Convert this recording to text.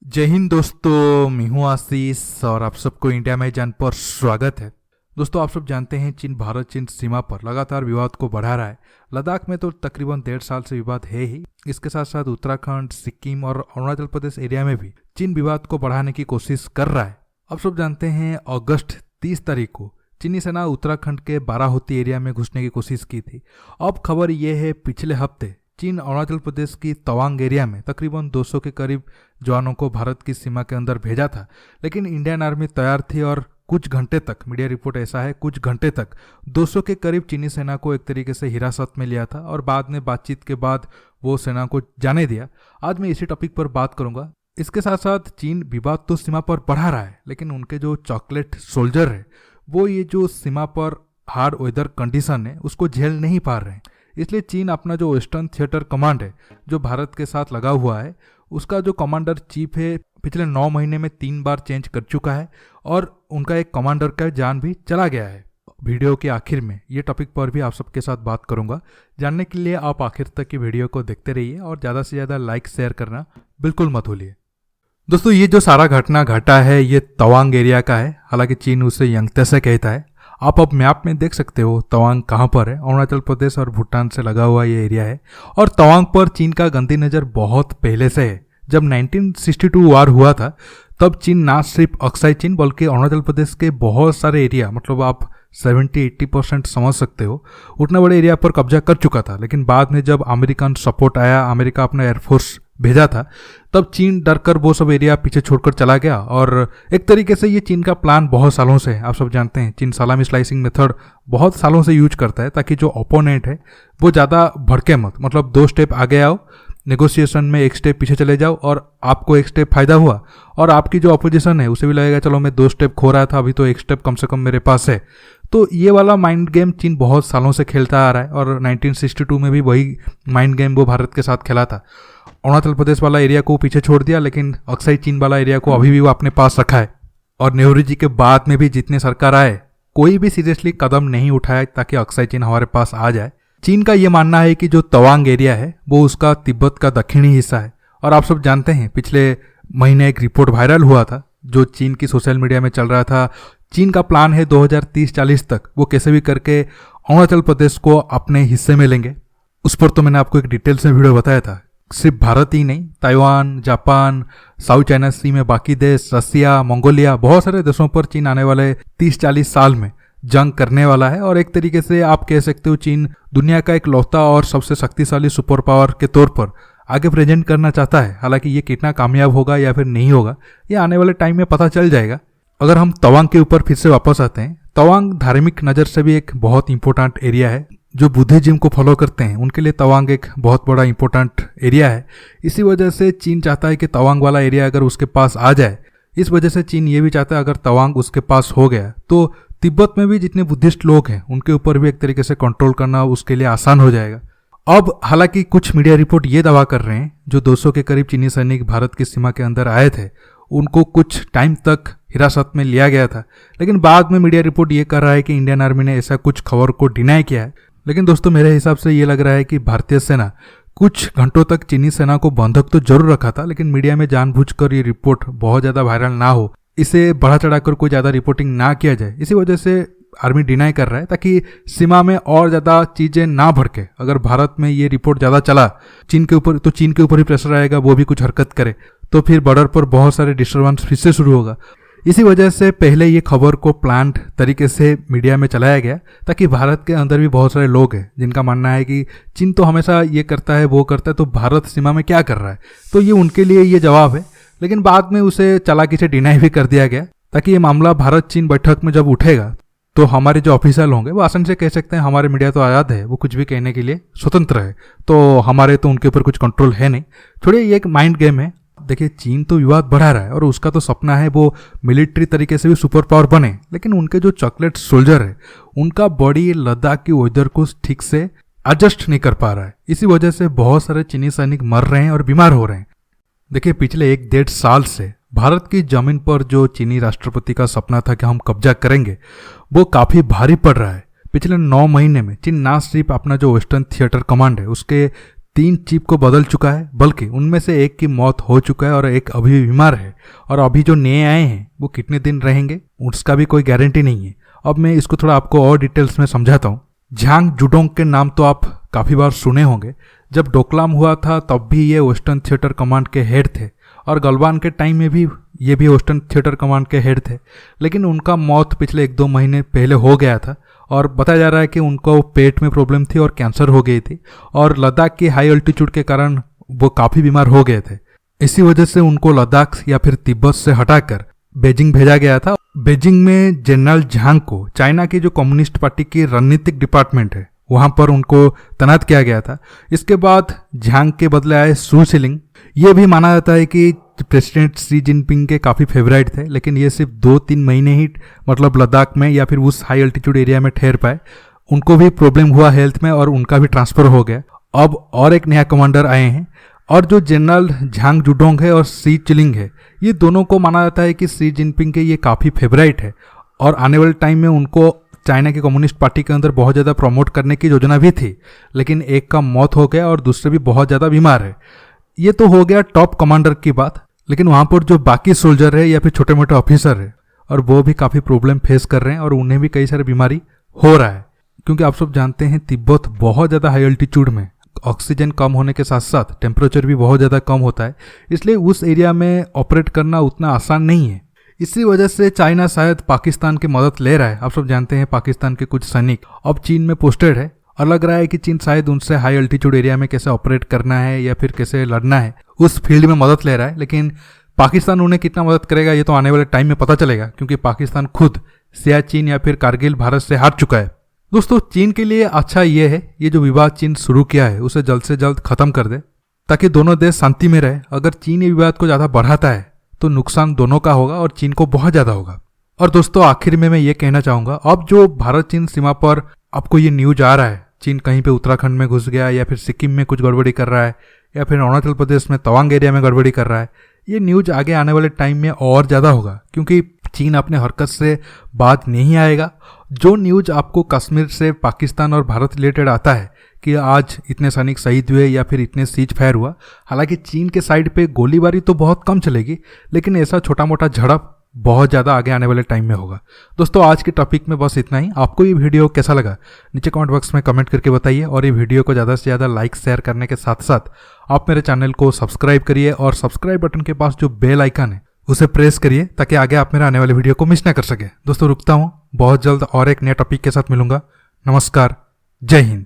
जय हिंद दोस्तों, मैं हूं आशीष और आप सबको इंडिया में जान पर स्वागत है। दोस्तों, आप सब जानते हैं चीन भारत चीन सीमा पर लगातार विवाद को बढ़ा रहा है। लद्दाख में तो तकरीबन 1.5 साल से विवाद है ही। इसके साथ साथ उत्तराखंड, सिक्किम और अरुणाचल प्रदेश एरिया में भी चीन विवाद को बढ़ाने की कोशिश कर रहा है। आप सब जानते हैं अगस्त 30 तारीख को चीनी सेना उत्तराखंड के बाराहोती एरिया में घुसने की कोशिश की थी। अब खबर यह है, पिछले हफ्ते चीन अरुणाचल प्रदेश की तवांग एरिया में तकरीबन 200 के करीब जवानों को भारत की सीमा के अंदर भेजा था, लेकिन इंडियन आर्मी तैयार थी और कुछ घंटे तक, मीडिया रिपोर्ट ऐसा है, कुछ घंटे तक 200 के करीब चीनी सेना को एक तरीके से हिरासत में लिया था और बाद में बातचीत के बाद वो सेना को जाने दिया। आज मैं इसी टॉपिक पर बात करूंगा। इसके साथ साथ चीन विवाद तो सीमा पर बढ़ा रहा है, लेकिन उनके जो चॉकलेट सोल्जर है वो ये जो सीमा पर हार्ड वेदर कंडीशन है उसको झेल नहीं पा रहे हैं। इसलिए चीन अपना जो वेस्टर्न थिएटर कमांड है जो भारत के साथ लगा हुआ है, उसका जो कमांडर चीफ है पिछले 9 महीने में 3 बार चेंज कर चुका है और उनका एक कमांडर का जान भी चला गया है। वीडियो के आखिर में ये टॉपिक पर भी आप सबके साथ बात करूंगा। जानने के लिए आप आखिर तक की वीडियो को देखते रहिए और ज़्यादा से ज़्यादा लाइक शेयर करना बिल्कुल मत भूलिए। दोस्तों, ये जो सारा घटना घटा है ये तवांग एरिया का है। हालांकि चीन उसे यंगतसे कहता है। आप अब मैप में देख सकते हो तवांग कहाँ पर है। अरुणाचल प्रदेश और भूटान से लगा हुआ ये एरिया है और तवांग पर चीन का गंदी नज़र बहुत पहले से है। जब 1962 वार हुआ था तब चीन ना सिर्फ अक्साई चीन बल्कि अरुणाचल प्रदेश के बहुत सारे एरिया, मतलब आप 70-80% समझ सकते हो, उतना बड़े एरिया पर कब्जा कर चुका था। लेकिन बाद में जब अमेरिकन सपोर्ट आया, अमेरिका अपना एयरफोर्स भेजा था, तब चीन डर कर वो सब एरिया पीछे छोड़कर चला गया। और एक तरीके से ये चीन का प्लान बहुत सालों से है। आप सब जानते हैं चीन सलामी स्लाइसिंग मेथड बहुत सालों से यूज करता है ताकि जो ओपोनेंट है वो ज़्यादा भड़के मत, मतलब 2 स्टेप आगे आओ नेगोशिएशन में, 1 स्टेप पीछे चले जाओ और आपको 1 स्टेप फायदा हुआ और आपकी जो अपोजिशन है उसे भी लगेगा चलो मैं 2 स्टेप खो रहा था, अभी तो 1 स्टेप कम से कम मेरे पास है। तो ये वाला माइंड गेम चीन बहुत सालों से खेलता आ रहा है और 1962 में भी वही माइंड गेम वो भारत के साथ खेला था। अरुणाचल प्रदेश वाला एरिया को पीछे छोड़ दिया, लेकिन अक्साई चीन वाला एरिया को अभी भी वो अपने पास रखा है। और नेहरू जी के बाद में भी जितने सरकार आए कोई भी सीरियसली कदम नहीं उठाया ताकि अक्साई चीन हमारे पास आ जाए। चीन का ये मानना है कि जो तवांग एरिया है वो उसका तिब्बत का दक्षिणी हिस्सा है। और आप सब जानते हैं पिछले महीने एक रिपोर्ट वायरल हुआ था जो चीन की सोशल मीडिया में चल रहा था। चीन का प्लान है 2030-40 तक वो कैसे भी करके अरुणाचल प्रदेश को अपने हिस्से में लेंगे। उस पर तो मैंने आपको एक डिटेल से वीडियो बताया था। सिर्फ भारत ही नहीं, ताइवान, जापान, साउथ चाइना सी में बाकी देश, रसिया, मंगोलिया, बहुत सारे देशों पर चीन आने वाले 30-40 साल में जंग करने वाला है। और एक तरीके से आप कह सकते हो चीन दुनिया का एक लौता और सबसे शक्तिशाली सुपर पावर के तौर पर आगे प्रेजेंट करना चाहता है। हालांकि ये कितना कामयाब होगा या फिर नहीं होगा ये आने वाले टाइम में पता चल जाएगा। अगर हम तवांग के ऊपर फिर से वापस आते हैं, तवांग धार्मिक नज़र से भी एक बहुत इंपॉर्टेंट एरिया है। जो बुद्धिज्म को फॉलो करते हैं उनके लिए तवांग एक बहुत बड़ा इंपॉर्टेंट एरिया है। इसी वजह से चीन चाहता है कि तवांग वाला एरिया अगर उसके पास आ जाए, इस वजह से चीन ये भी चाहता है अगर तवांग उसके पास हो गया तो तिब्बत में भी जितने बुद्धिस्ट लोग हैं उनके ऊपर भी एक तरीके से कंट्रोल करना उसके लिए आसान हो जाएगा। अब हालांकि कुछ मीडिया रिपोर्ट ये दावा कर रहे हैं जो 200 के करीब चीनी सैनिक भारत की सीमा के अंदर आए थे उनको कुछ टाइम तक हिरासत में लिया गया था, लेकिन बाद में मीडिया रिपोर्ट ये कर रहा है कि इंडियन आर्मी ने ऐसा कुछ खबर को डिनाई किया है। लेकिन दोस्तों, मेरे हिसाब से ये लग रहा है कि भारतीय सेना कुछ घंटों तक चीनी सेना को बंधक तो जरूर रखा था, लेकिन मीडिया में जानबूझकर ये रिपोर्ट बहुत ज़्यादा वायरल ना हो, इसे बढ़ा चढ़ाकर कोई ज़्यादा रिपोर्टिंग ना किया जाए, इसी वजह से आर्मी डिनाई कर रहा है ताकि सीमा में और ज़्यादा चीज़ें ना भड़के। अगर भारत में ये रिपोर्ट ज़्यादा चला चीन के ऊपर तो चीन के ऊपर ही प्रेशर आएगा, वो भी कुछ हरकत करे तो फिर बॉर्डर पर बहुत सारे डिस्टर्बेंस फिर से शुरू होगा। इसी वजह से पहले ये खबर को प्लान्ड तरीके से मीडिया में चलाया गया ताकि भारत के अंदर भी बहुत सारे लोग हैं जिनका मानना है कि चीन तो हमेशा ये करता है वो करता है तो भारत सीमा में क्या कर रहा है, तो ये उनके लिए ये जवाब है। लेकिन बाद में उसे चालाकी से डिनाई भी कर दिया गया ताकि ये मामला भारत चीन बैठक में जब उठेगा तो हमारे जो ऑफिसर होंगे वो आसानी से कह सकते हैं हमारे मीडिया तो आज़ाद है, वो कुछ भी कहने के लिए स्वतंत्र है, तो हमारे तो उनके ऊपर कुछ कंट्रोल है नहीं। छोड़िए, ये एक माइंड गेम है। देखिए, चीन तो विवाद बढ़ा रहा है और उसका तो सपना है वो मिलिट्री तरीके से भी सुपर पावर बने, लेकिन उनके जो चॉकलेट सोल्जर है उनका बॉडी लद्दाख की वेदर को ठीक से एडजस्ट नहीं कर पा रहा है। इसी वजह से बहुत सारे चीनी सैनिक मर रहे हैं और बीमार हो रहे हैं। देखिए, पिछले 1-1.5 साल से भारत की जमीन पर जो चीनी राष्ट्रपति का सपना था कि हम कब्जा करेंगे वो काफ़ी भारी पड़ रहा है। पिछले 9 महीने में चीन ना सिर्फ अपना जो वेस्टर्न थिएटर कमांड है उसके 3 चीफ को बदल चुका है, बल्कि उनमें से एक की मौत हो चुका है और एक अभी भी बीमार है। और अभी जो नए आए हैं वो कितने दिन रहेंगे उसका भी कोई गारंटी नहीं है। अब मैं इसको थोड़ा आपको और डिटेल्स में समझाता हूँ। झांग जुडोंग के नाम तो आप काफ़ी बार सुने होंगे। जब डोकलाम हुआ था तब भी ये वेस्टर्न थिएटर कमांड के हेड थे, और गलवान के टाइम में भी ये भी वेस्टर्न थिएटर कमांड के हेड थे। लेकिन उनका मौत पिछले 1-2 महीने पहले हो गया था, और बताया जा रहा है कि उनको पेट में प्रॉब्लम थी और कैंसर हो गई थी, और लद्दाख की हाई अल्टीट्यूड के कारण वो काफ़ी बीमार हो गए थे। इसी वजह से उनको लद्दाख या फिर तिब्बत से हटाकर बीजिंग भेजा गया था। बीजिंग में जनरल झांग को चाइना की जो कम्युनिस्ट पार्टी की रणनीतिक डिपार्टमेंट है वहां पर उनको तैनात किया गया था। इसके बाद झांग के बदले आए सू शिलिंग। ये भी माना जाता है कि प्रेसिडेंट शी जिनपिंग के काफ़ी फेवरेट थे, लेकिन ये सिर्फ 2-3 महीने ही मतलब लद्दाख में या फिर उस हाई अल्टीट्यूड एरिया में ठहर पाए। उनको भी प्रॉब्लम हुआ हेल्थ में और उनका भी ट्रांसफर हो गया। अब और एक नया कमांडर आए हैं, और जो जनरल झांग जुडोंग है और शी चिलिंग है, ये दोनों को माना जाता है कि शी जिनपिंग के ये काफ़ी फेवरेट है, और आने वाले टाइम में उनको चाइना की कम्युनिस्ट पार्टी के अंदर बहुत ज़्यादा प्रमोट करने की योजना भी थी। लेकिन एक का मौत हो गया और दूसरे भी बहुत ज़्यादा बीमार है। ये तो हो गया टॉप कमांडर की बात, लेकिन वहाँ पर जो बाकी सोल्जर है या फिर छोटे मोटे ऑफिसर है, और वो भी काफ़ी प्रॉब्लम फेस कर रहे हैं, और उन्हें भी कई सारी बीमारी हो रहा है। क्योंकि आप सब जानते हैं तिब्बत बहुत ज़्यादा हाई अल्टीट्यूड में, ऑक्सीजन कम होने के साथ साथ टेम्परेचर भी बहुत ज़्यादा कम होता है, इसलिए उस एरिया में ऑपरेट करना उतना आसान नहीं है। इसी वजह से चाइना शायद पाकिस्तान की मदद ले रहा है। आप सब जानते हैं पाकिस्तान के कुछ सैनिक अब चीन में पोस्टेड है, और लग रहा है कि चीन शायद उनसे हाई अल्टीट्यूड एरिया में कैसे ऑपरेट करना है या फिर कैसे लड़ना है उस फील्ड में मदद ले रहा है। लेकिन पाकिस्तान उन्हें कितना मदद करेगा ये तो आने वाले टाइम में पता चलेगा, क्योंकि पाकिस्तान खुद सियाचिन या फिर कारगिल भारत से हार चुका है। दोस्तों, चीन के लिए अच्छा ये है, ये जो विवाद चीन शुरू किया है उसे जल्द से जल्द खत्म कर दे, ताकि दोनों देश शांति में रहे। अगर चीन ये विवाद को ज़्यादा बढ़ाता है तो नुकसान दोनों का होगा, और चीन को बहुत ज़्यादा होगा। और दोस्तों, आखिर में मैं ये कहना चाहूँगा, अब जो भारत चीन सीमा पर आपको ये न्यूज आ रहा है, चीन कहीं पे उत्तराखंड में घुस गया या फिर सिक्किम में कुछ गड़बड़ी कर रहा है या फिर अरुणाचल प्रदेश में तवांग एरिया में गड़बड़ी कर रहा है, ये न्यूज आगे आने वाले टाइम में और ज़्यादा होगा, क्योंकि चीन अपने हरकत से बात नहीं आएगा। जो न्यूज आपको कश्मीर से पाकिस्तान और भारत रिलेटेड आता है कि आज इतने सैनिक शहीद हुए या फिर इतने सीज फायर हुआ, हालांकि चीन के साइड पे गोलीबारी तो बहुत कम चलेगी, लेकिन ऐसा छोटा मोटा झड़प बहुत ज़्यादा आगे आने वाले टाइम में होगा। दोस्तों, आज के टॉपिक में बस इतना ही। आपको ये वीडियो कैसा लगा नीचे कमेंट बॉक्स में कमेंट करके बताइए, और ये वीडियो को ज़्यादा से ज़्यादा लाइक शेयर करने के साथ साथ आप मेरे चैनल को सब्सक्राइब करिए, और सब्सक्राइब बटन के पास जो बेल आइकन है उसे प्रेस करिए, ताकि आगे आप मेरे आने वाले वीडियो को मिस ना कर सके। दोस्तों, रुकता हूँ, बहुत जल्द और एक नया टॉपिक के साथ मिलूंगा। नमस्कार, जय हिंद।